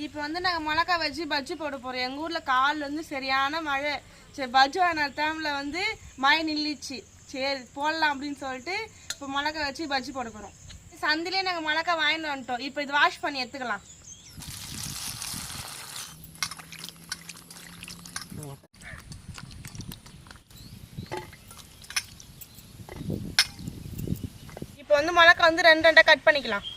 இப்போ வந்து நாங்கள் மிளகா வச்சு பஜ்ஜி போட போகிறோம். எங்கள் ஊரில் காலிலேருந்து சரியான மழை. சரி பஜ்ஜி வாங்கின டைமில் வந்து மழை நில்லிச்சு. சரி போடலாம் அப்படின்னு சொல்லிட்டு இப்போ மிளகா வச்சு பஜ்ஜி போட போகிறோம். சந்திலே நாங்கள் மிளகா வாங்கிட்டு வந்துட்டோம். இப்போ இது வாஷ் பண்ணி எடுத்துக்கலாம். இப்போ வந்து மிளகா வந்து ரெண்டு ரெண்டாக கட் பண்ணிக்கலாம்.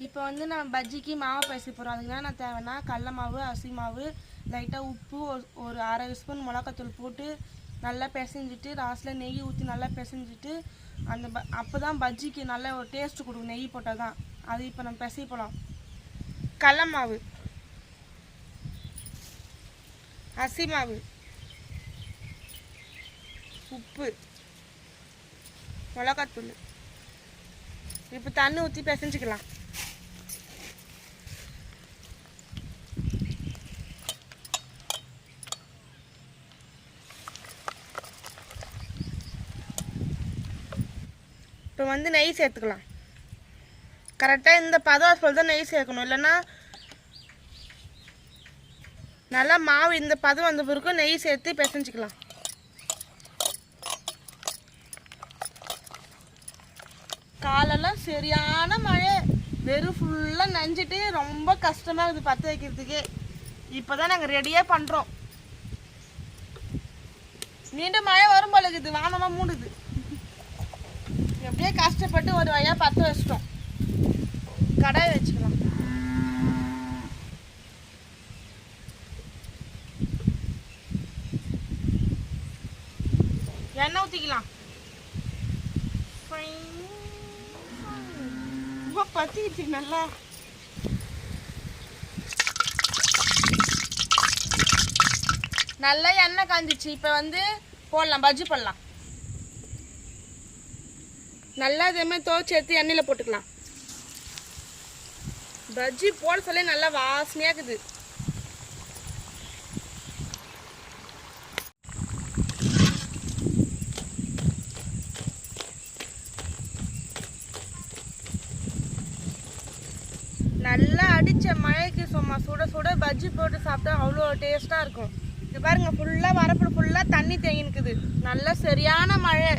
இப்போ வந்து நான் பஜ்ஜிக்கு மாவு பேசி போகிறோம். அதுக்கு நான் தேவைன்னா கடல மாவு, அரிசி மாவு, லைட்டாக உப்பு, ஒரு அரை ஸ்பூன் மிளகாத்தூள் போட்டு நல்லா பிசைஞ்சிட்டு லாஸ்ட்டில் நெய் ஊற்றி நல்லா பிசைஞ்சிட்டு அந்த அப்போ தான் பஜ்ஜிக்கு நல்ல ஒரு டேஸ்ட்டு கொடுக்கும். நெய் போட்டால் தான். அது இப்போ நம்ம பிசைய போகலாம். கடல மாவு, அரிசி மாவு, உப்பு, மிளகாத்தூள், இப்போ தண்ணி ஊற்றி பிசைஞ்சிக்கலாம். இப்போ வந்து நெய் சேர்த்துக்கலாம். கரெக்டாக இந்த பதம் தான் நெய் சேர்க்கணும். இல்லைன்னா நல்லா மாவு இந்த பதம் வந்த பிறகு நெய் சேர்த்து பிசைஞ்சிக்கலாம். காலெல்லாம் சரியான மழை, வெறும் ஃபுல்லாக நனைஞ்சிட்டு ரொம்ப கஷ்டமாக இருக்குது பற்ற வைக்கிறதுக்கே. இப்போ தான் நாங்கள் ரெடியாக பண்ணுறோம். மீண்டும் மழை வரும் போல இருக்குது, வானமாக மூடுது. எப்படியே கஷ்டப்பட்டு ஒரு வழியாக பற்ற வச்சிட்டோம். கடாய் வச்சுக்கலாம். எண்ணெய் ஊற்றிக்கலாம். பற்றிக்கிச்சு நல்லா. நல்லா எண்ணெய் காஞ்சிச்சு. இப்போ வந்து போடலாம், பஜ்ஜி போடலாம். நல்லா இதேமாதிரி துவைச்சி எடுத்து எண்ணெயில் போட்டுக்கலாம். பஜ்ஜி போட சொல்ல நல்லா வாசனையாக இருக்குது. நல்லா அடித்த மழைக்கு சும்மா சுட சுட பஜ்ஜி போட்டு சாப்பிட்டா அவ்வளோ டேஸ்ட்டாக இருக்கும். இது பாருங்க, ஃபுல்லாக வரப்பு ஃபுல்லாக தண்ணி தேங்கி நிற்குது. நல்லா சரியான மழை.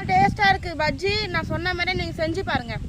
டேஸ்ட்டாக இருக்குது பஜ்ஜி. நான் சொன்ன மாதிரி நீங்கள் செஞ்சு பாருங்கள்.